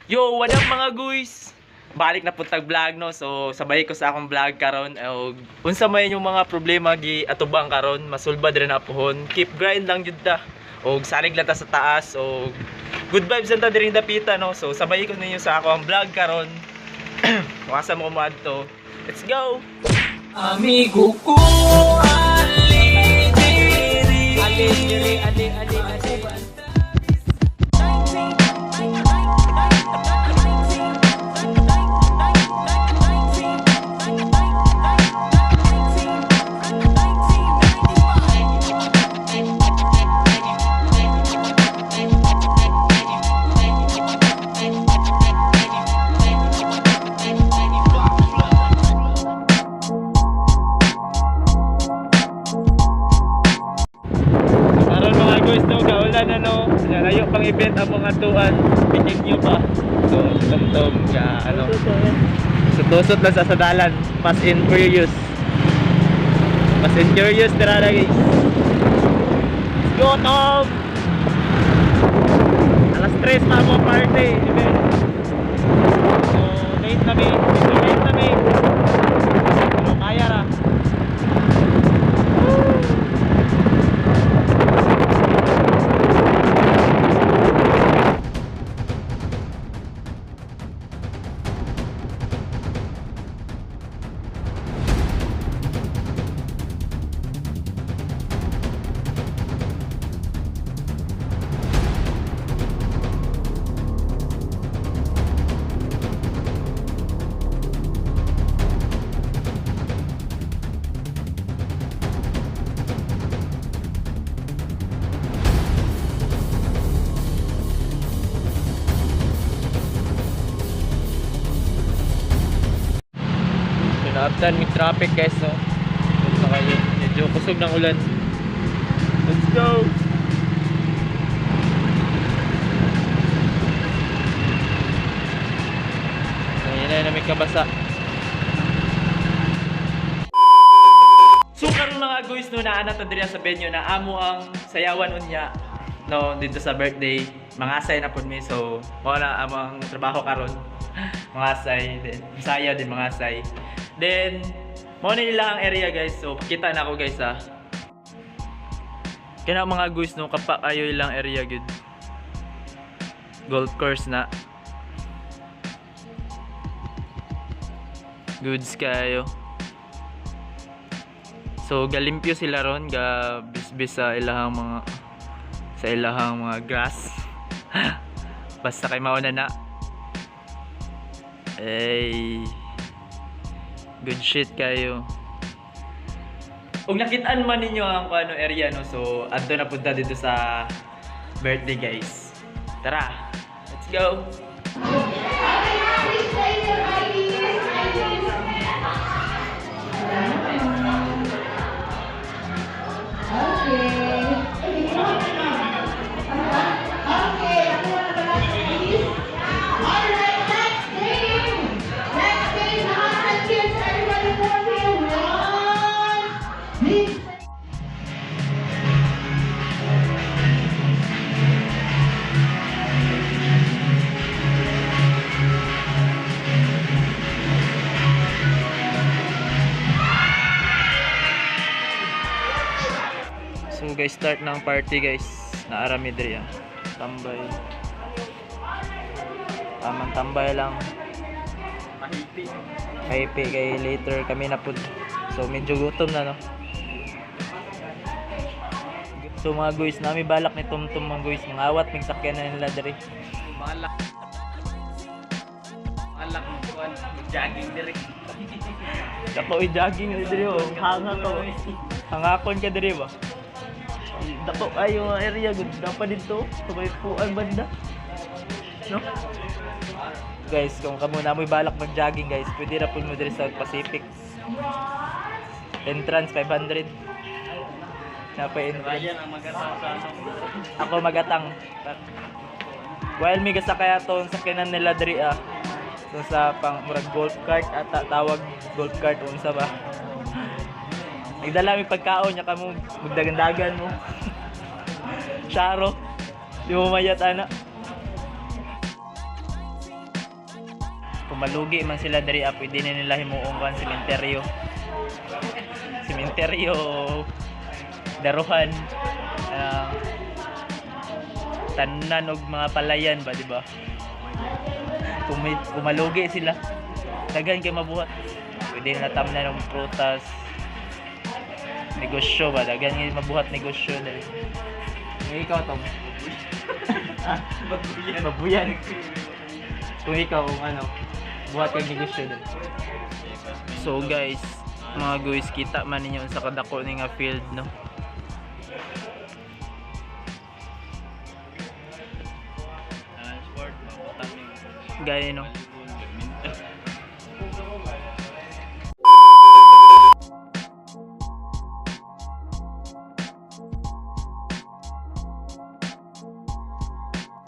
Yo, what up mga guys? Balik na puntag vlog no. So sabay ko sa akong vlog karon. Unsa may yung mga problema gi atubang karon, masulbad rin na pohon. Keep grind lang jud ta. Og salig lang ta sa taas. Og good vibes ta diri dapita no. So sabay ko ninyo sa akong vlog karon. Wasa mo kumadto. Let's go. Amigo ko ali diri ali. Ano, layo pang event ang mga tuan, pikin nyo pa. So, tum-tum, ano. Sutusot lang sa sadalan. Fast and Furious. Fast and Furious, tira na guys. Let's go, Tom! Alas 3 pa mo party, event. So, late na may. Pero kaya ra. Naabtan may traffic guys no. Punta kayo. Medyo kusog ng ulan. Let's go! Ayan na may kabasa. So karon mga guys no, naana ta diri sa venue na amo ang sayawan unya no dito sa birthday. Mangasay na pud mi, so mo na among trabaho karon. Mangasay din. Saya din mangasay. Then, mo na nila ang area guys. So, pakita na ako guys ha. Kaya mga guys no, kapak ayo ilang area good. Golf course na. Goods kayo. So, galimpyo sila ron, ga bisbis sa ilahang mga grass. Basta kay mauna na. Ay. Good shit kayo. Kung nakitaan man ninyo ang ano area no, so adto na punta dito sa birthday guys. Tara, let's go. So guys, start ng party guys. Naarami diri ah. Tambay. Tamang tambay lang. Happy kay later kami na pud. So medyo gutom na no. So mga guys, nami balak ni Tumtum mga guys. Mga awat mig sakyan na nila diri. Balak jogging diri. Dako i-jogging diri oh. Hanga to. Hangakon ka diri ba? Dako ayo area gud dapat dito sabay puan banda no guys. Kung kamo na mo'y balak mag-jogging guys, pwede ra pud mo diri sa Pacific entrance 500 na pa entrance. Ako magatang while may gasa kaya to sa kanan nila diri ah. So sa pang murag golf cart ata tawag golf cart unsa ba. Nagdala mi pagkaon nya kamo magdagandagan mo. Charo. Di mo mayat ana. kung malugi man sila diri pwede na nila himuong kan sementeryo daruhan, tanan og mga palayan ba, di ba? Kung malugi sila, daghan kay mabuhat. Pwede na tamnan ng prutas, negosyo ba, daghan kay mabuhat negosyo dali. Ikaw Tom. Babuyan. Kung ikaw buhat kang negosyo dali. So guys, mga guys, kita man ninyo sa kadako ni nga field, no? Gaya, no?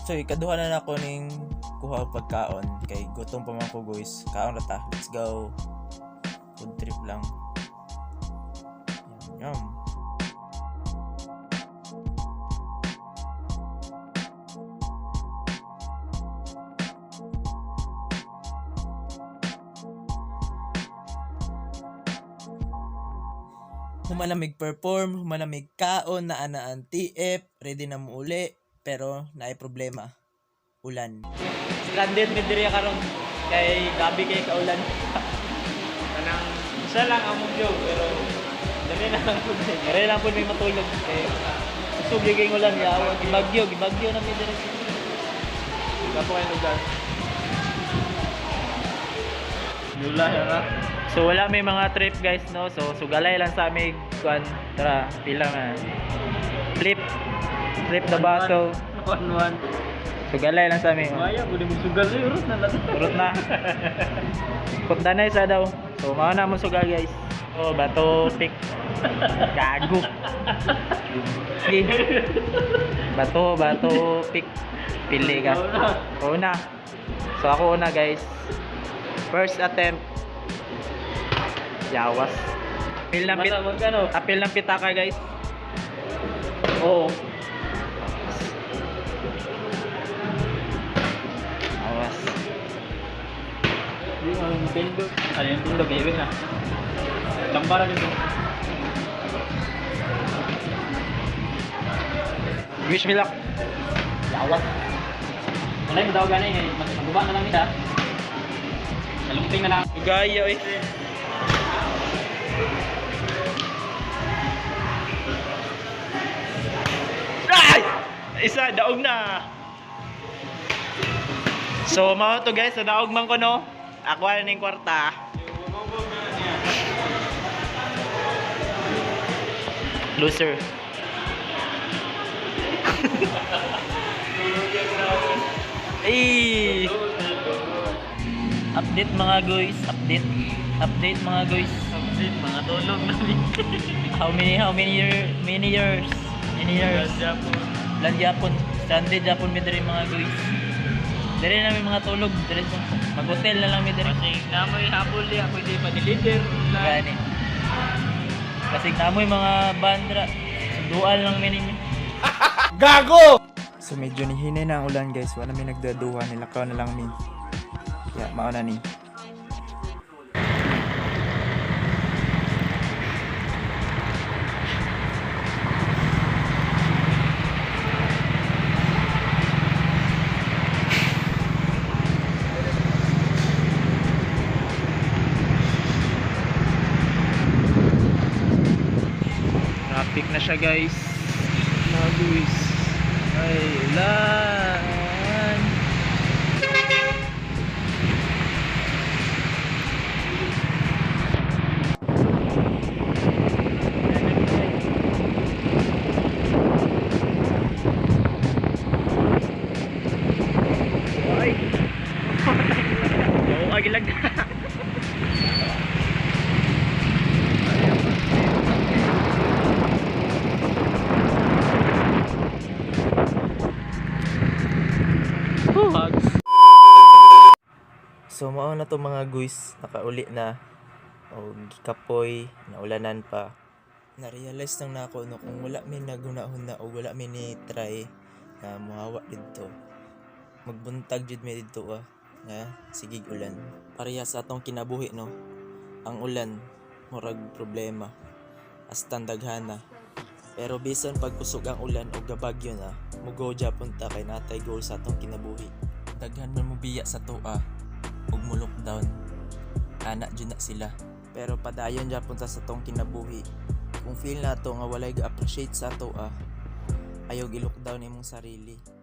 So, ikaduha na ako ning kuha og pagkaon kay gutom pa man ko guys. Kaon ra ta. Let's go. Food trip lang. Yum. Humalamig perform, humalamig kaon na anaan TF, ready na mo uli, pero naay problema. Ulan. Stranded mi diri karon kay gabi kay kaulan. Kanang isa lang ang mugyo pero dali na lang pud. Dali lang pud may matulog kay usog kay ulan ya, gibagyo na mi diri. Gapo kay lugar. Lula na. So wala may mga trip guys, no. So sugalay lang sa amig kuan tara pila man. Flip the bottle. 1-1. Sugalay lang sa amin. Maya, pwede mong sugal eh. Urot na. Urot na. Puntanay sa daw. So, mga na mong sugal guys. Oh, bato pick. Gago. Sige. Bato pick. Pili ka. Una. So, ako una guys. First attempt. Yawas. Apil ng pitaka guys. Oo. Yung pindog. Ano yung pindog? Iwin na. Lampara dito. Wish me luck. Yawat. Wala yung daw ganay. Maguba na lang ita. Nalumping na lang. Gaya eh. Ay! Isa, daog na. So, mao to guys. So, daog man ko no. Ako na yung kwarta. Loser. Ay! Update mga guys. Update mga guys. Update mga tulog namin. How many years? Lang Japon. Standard Japon mi diri mga guys. Dere namin mga tulog, dere mag-hotel na lang mi dere. Kasi namoy habol di ako hindi pa ni-leader. Gani. Kasi namoy mga bandra, sunduan lang mi ninyo. Gago! So medyo nihinay na ang ulan guys, wala mi nagdaduha, nilakaw na lang mi. Kaya mao na ni. Traffic na siya guys. Mga guys. Ay, ulan. Ay. Oo, kagilag. So mao na to mga guys, nakauli na o kapoy, naulanan pa. Na-realize lang na ako no, kung wala mi naghunahuna o wala mi ni try na muhawa dito. Magbuntag jud mi dito nga sigig ulan. Pareha sa atong kinabuhi no. Ang ulan murag problema. Hasta daghana. Pero bisan pag usog ang ulan o gabagyo na, mugo japon ta kay natay goal sa atong kinabuhi. Daghan man mo biya sa toa ug mo lockdown. Ana jud na sila. Pero padayon japon ta sa atong kinabuhi. Kung feel nato nga walay ga-appreciate sa toa, ayaw i-lockdown imong sarili.